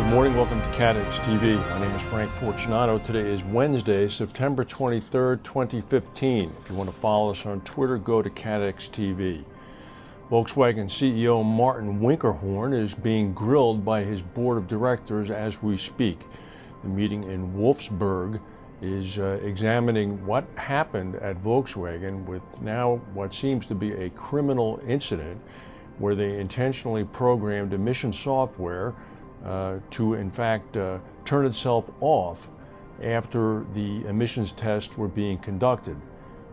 morning, welcome to Catex TV. My name is Frank Fortunato. Today is Wednesday, September 23rd, 2015. If you want to follow us on Twitter, go to Catex TV. Volkswagen CEO Martin Winterhorn is being grilled by his board of directors as we speak. The meeting in Wolfsburg is examining what happened at Volkswagen with now what seems to be a criminal incident where they intentionally programmed emission software to in fact turn itself off after the emissions tests were being conducted.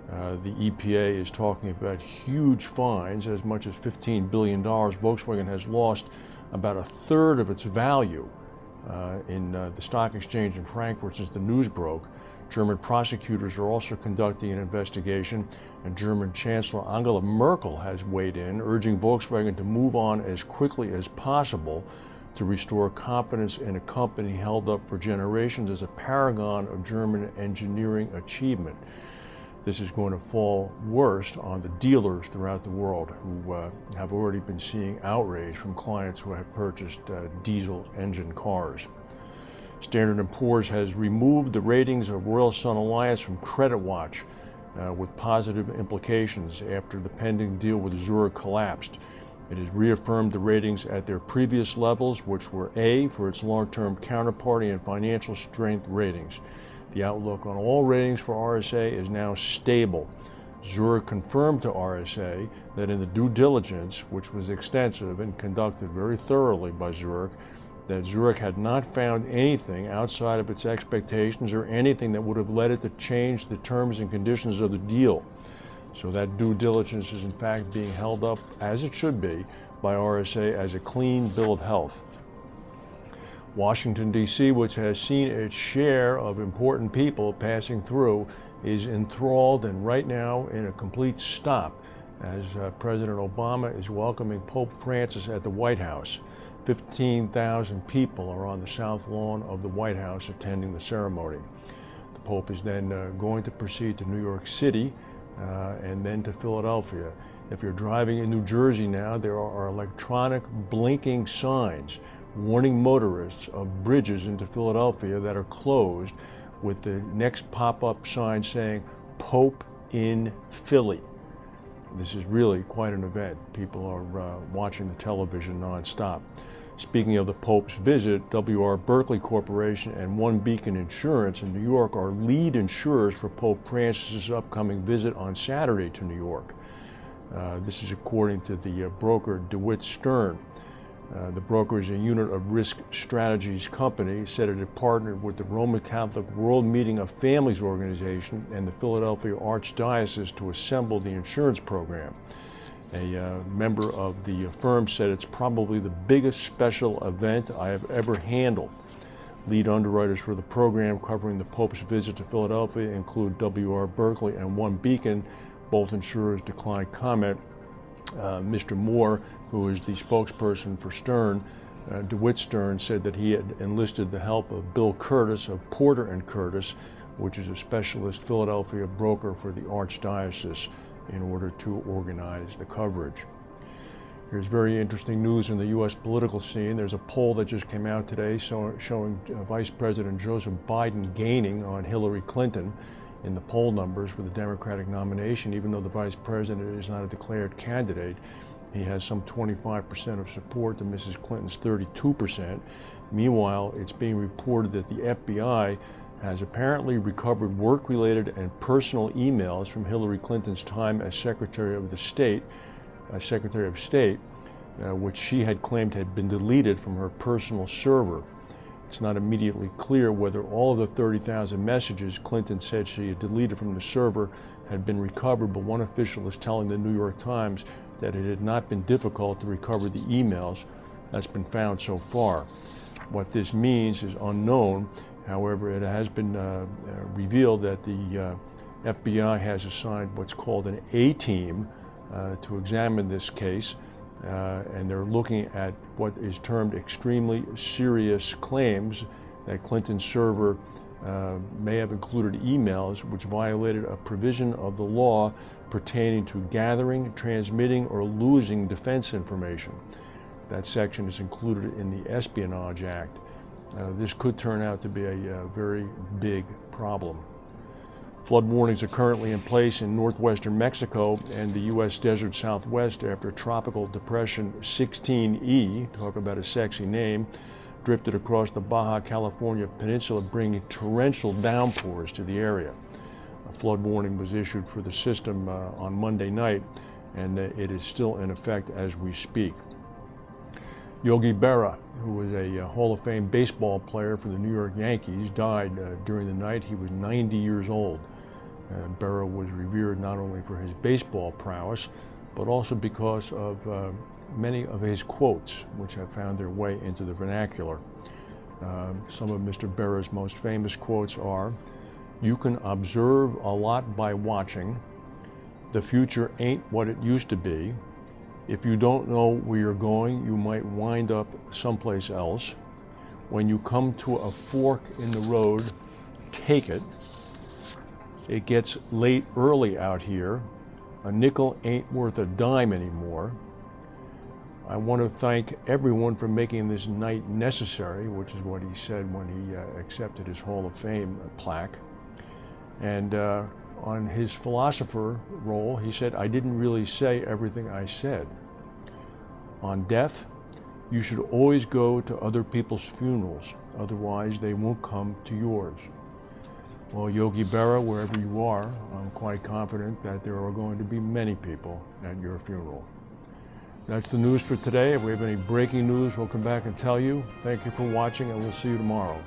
The EPA is talking about huge fines, as much as $15 billion. Volkswagen has lost about a third of its value in the stock exchange in Frankfurt since the news broke. German prosecutors are also conducting an investigation, and German Chancellor Angela Merkel has weighed in, urging Volkswagen to move on as quickly as possible to restore confidence in a company held up for generations as a paragon of German engineering achievement. This is going to fall worst on the dealers throughout the world who have already been seeing outrage from clients who have purchased diesel engine cars. Standard & Poor's has removed the ratings of Royal Sun Alliance from Credit Watch with positive implications after the pending deal with Zurich collapsed. It has reaffirmed the ratings at their previous levels, which were A for its long-term counterparty and financial strength ratings. The outlook on all ratings for RSA is now stable. Zurich confirmed to RSA that in the due diligence, which was extensive and conducted very thoroughly by Zurich, that Zurich had not found anything outside of its expectations or anything that would have led it to change the terms and conditions of the deal. So that due diligence is in fact being held up, as it should be, by RSA as a clean bill of health. Washington, D.C., which has seen its share of important people passing through, is enthralled and right now in a complete stop as President Obama is welcoming Pope Francis at the White House. 15,000 people are on the south lawn of the White House attending the ceremony. The Pope is then going to proceed to New York City and then to Philadelphia. If you're driving in New Jersey now, there are electronic blinking signs warning motorists of bridges into Philadelphia that are closed, with the next pop-up sign saying Pope in Philly. This is really quite an event. People are watching the television nonstop. Speaking of the Pope's visit, W.R. Berkley Corporation and One Beacon Insurance in New York are lead insurers for Pope Francis's upcoming visit on Saturday to New York. This is according to the broker DeWitt Stern. The broker is a unit of Risk Strategies Company, said it had partnered with the Roman Catholic World Meeting of Families organization and the Philadelphia Archdiocese to assemble the insurance program. A member of the affirms said it's probably the biggest special event I have ever handled. Lead underwriters for the program covering the Pope's visit to Philadelphia include W.R. Berkley and One Beacon. Both insurers declined comment. Mr. Moore, who is the spokesperson for Stern, DeWitt Stern, said that he had enlisted the help of Bill Curtis of Porter & Curtis, which is a specialist Philadelphia broker for the Archdiocese, in order to organize the coverage. Here's very interesting news in the U.S. political scene. There's a poll that just came out today showing Vice President Joseph Biden gaining on Hillary Clinton in the poll numbers for the Democratic nomination. Even though the Vice President is not a declared candidate, he has some 25% of support to Mrs. Clinton's 32%. Meanwhile, it's being reported that the FBI has apparently recovered work-related and personal emails from Hillary Clinton's time as Secretary of State, which she had claimed had been deleted from her personal server. It's not immediately clear whether all of the 30,000 messages Clinton said she had deleted from the server had been recovered, but one official is telling the New York Times that it had not been difficult to recover the emails that's been found so far. What this means is unknown. However, it has been revealed that the FBI has assigned what's called an A-team to examine this case, and they're looking at what is termed extremely serious claims that Clinton's server may have included emails which violated a provision of the law pertaining to gathering, transmitting, or losing defense information. That section is included in the Espionage Act. This could turn out to be a very big problem. Flood warnings are currently in place in northwestern Mexico and the U.S. desert southwest after Tropical Depression 16E, talk about a sexy name, drifted across the Baja California peninsula, bringing torrential downpours to the area. A flood warning was issued for the system on Monday night, and it is still in effect as we speak. Yogi Berra, who was a Hall of Fame baseball player for the New York Yankees, died during the night. He was 90 years old. Berra was revered not only for his baseball prowess, but also because of many of his quotes, which have found their way into the vernacular. Some of Mr. Berra's most famous quotes are, "You can observe a lot by watching. The future ain't what it used to be. If you don't know where you're going, you might wind up someplace else. When you come to a fork in the road, take it. It gets late early out here. A nickel ain't worth a dime anymore. I want to thank everyone for making this night necessary," which is what he said when he accepted his Hall of Fame plaque. And on his philosopher role, he said, "I didn't really say everything I said. On death, you should always go to other people's funerals, otherwise they won't come to yours." Well, Yogi Berra, wherever you are, I'm quite confident that there are going to be many people at your funeral. That's the news for today. If we have any breaking news, we'll come back and tell you. Thank you for watching, and we'll see you tomorrow.